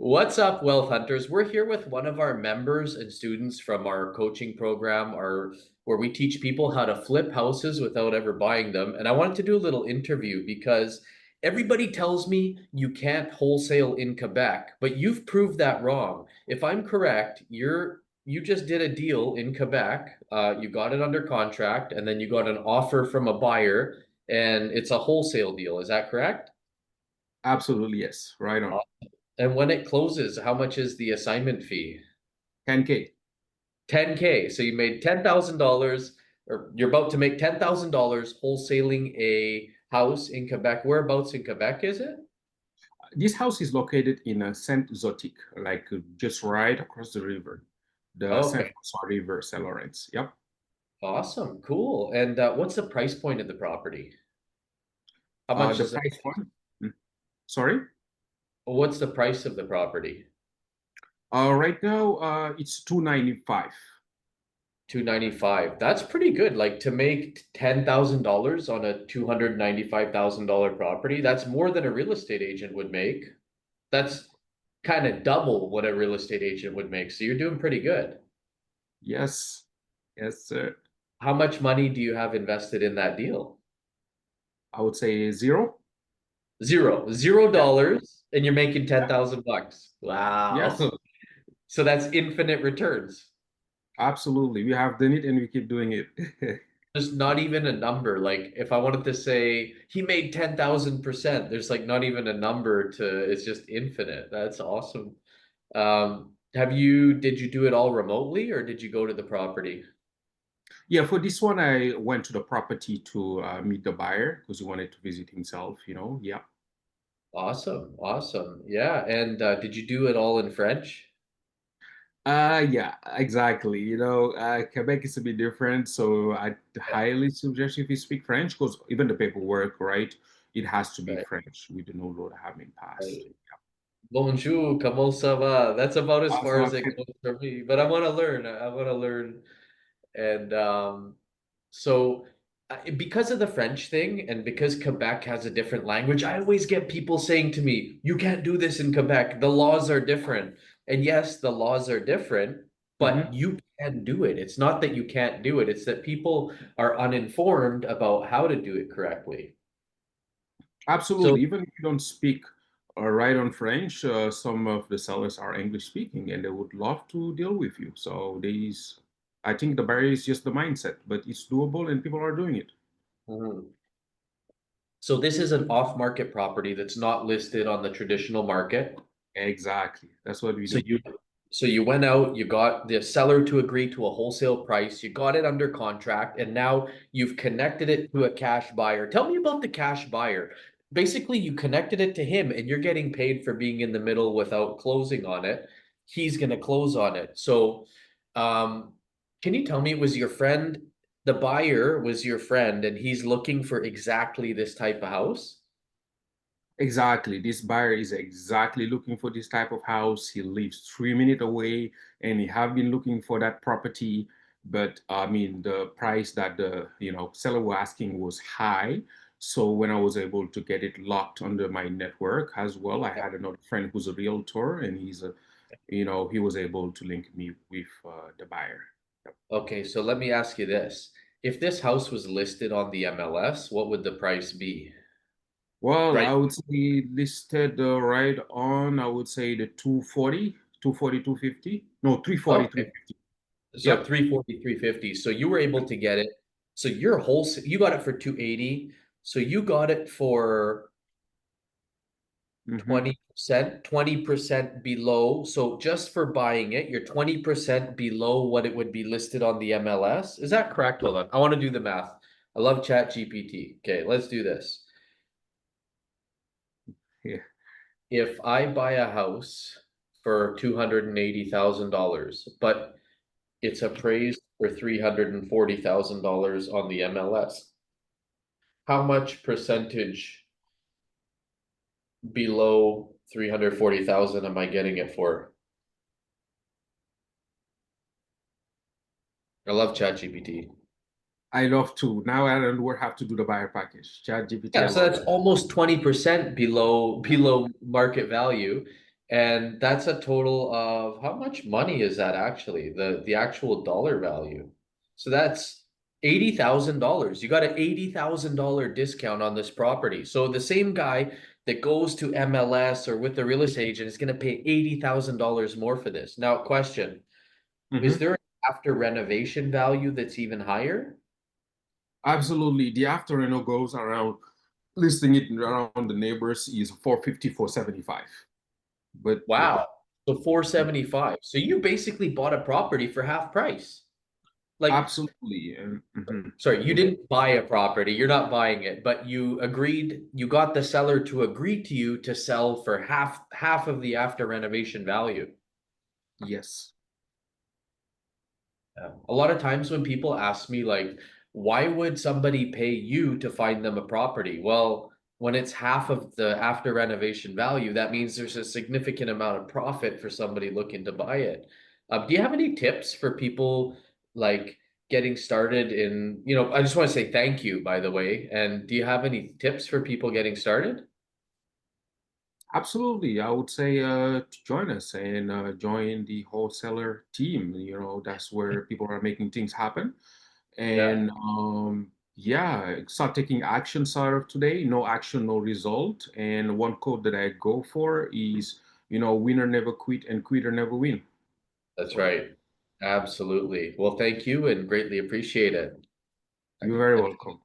What's up, Wealth Hunters? We're here with one of our members and students from our coaching program, where we teach people how to flip houses without ever buying them. And I wanted to do a little interview because everybody tells me you can't wholesale in Quebec, but you've proved that wrong. If I'm correct, you just did a deal in Quebec. You got it under contract, and then you got an offer from a buyer, and it's a wholesale deal. Is that correct? Absolutely, yes. Right on. And when it closes, how much is the assignment fee? 10K. 10K. So you made $10,000, or you're about to make $10,000 wholesaling a house in Quebec. Whereabouts in Quebec is it? This house is located in Saint Zotique, like just right across the river, the Saint Okay, François River, Saint Lawrence. Yep. awesome, cool. And what's the price point of the property? How much The is it? price one. Mm, Sorry. What's the price of the property? Right now, it's 295. 295. That's pretty good. Like to make $10,000 on a $295,000 property, that's more than a real estate agent would make. That's kind of double what a real estate agent would make. So you're doing pretty good. Yes. Yes, sir. How much money do you have invested in that deal? I would say zero. Zero, zero Yeah. dollars, and you're making Yeah. 10,000 bucks. Yes. Wow. So that's infinite returns. Absolutely. We have done it and we keep doing it. There's not even a number. Like if I wanted to say he made 10,000%, there's like not even a number to, it's just infinite. That's awesome. Did you do it all remotely or did you go to the property? Yeah, for this one, I went to the property to meet the buyer because he wanted to visit himself, Yeah. Awesome, awesome. Yeah, and did you do it all in French? Yeah, exactly. Quebec is a bit different, so I Yeah, highly suggest if you speak French, because even the paperwork, right, it has to be right, French. We do not know having passed. right. Bonjour, comment ça va? That's about as far as it Awesome. goes for me. But I want to learn. I want to learn. And so because of the French thing and because Quebec has a different language, I always get people saying to me, you can't do this in Quebec. The laws are different. And yes, the laws are different, but Mhm. you can do it. It's not that you can't do it, it's that people are uninformed about how to do it correctly. So, Absolutely. Even if you don't speak right on French, some of the sellers are English speaking and they would love to deal with you. I think the barrier is just the mindset, but it's doable and people are doing it. mhm. So this is an off-market property that's not listed on the traditional market. Exactly. That's what we So do. you went out, you got the seller to agree to a wholesale price, you got it under contract, and now you've connected it to a cash buyer. Tell me about the cash buyer. Basically, you connected it to him and you're getting paid for being in the middle without closing on it. He's gonna close on it. So can you tell me, was your friend, the buyer was your friend, and he's looking for exactly this type of house? Exactly. This buyer is exactly looking for this type of house. He lives 3 minutes away and he have been looking for that property. But I mean, the price that the seller was asking was high. So when I was able to get it locked under my network as well, I had another friend who's a realtor and he was able to link me with the buyer. Okay, so let me ask you this. If this house was listed on the MLS, what would the price be? Well, Right. I would say listed right on, I would say the 240, 240, 250. No, 340, Okay. 350. So Yep. 340, 350. So you were able to get it. So your wholesale, you got it for 280. So you got it for Hmm. 20% below. So just for buying it, you're 20% below what it would be listed on the MLS. Is that correct? Hold on. I want to do the math. I love Chat GPT. Okay, let's do this. Yeah, If I buy a house for $280,000, but it's appraised for $340,000 on the MLS, how much percentage below 340,000 am I getting it for? I love ChatGPT. I love to. Now I don't have to do the buyer package. Chat GPT, Yeah, I so love that's it. almost 20% below market value. And that's a total of how much money is that actually? The actual dollar value. So that's $80,000. You got an $80,000 discount on this property. So the same guy that goes to MLS or with the real estate agent is going to pay $80,000 more for this. Now, question, is Mhm. there an after renovation value that's even higher? Absolutely. The after reno goes around, listing it around the neighbors is 450, 475. But yeah, Wow. So 475. So you basically bought a property for half price. Like, absolutely. And sorry, you mhm. didn't buy a property, you're not buying it, but you agreed, you got the seller to agree to you to sell for half of the after renovation value. Yes. Yeah. A lot of times when people ask me, like, why would somebody pay you to find them a property? Well, when it's half of the after renovation value, that means there's a significant amount of profit for somebody looking to buy it. Do you have any tips for people like getting started in, I just want to say thank you, by the way. And do you have any tips for people getting started? Absolutely. I would say to join us and join the wholesaler team. That's where people are making things happen. Yeah, And yeah, start taking action start of today. No action, no result. And one quote that I go for is, winner never quit and quitter never win. that's So right. Absolutely. Well, thank you and greatly appreciate it. you're very welcome.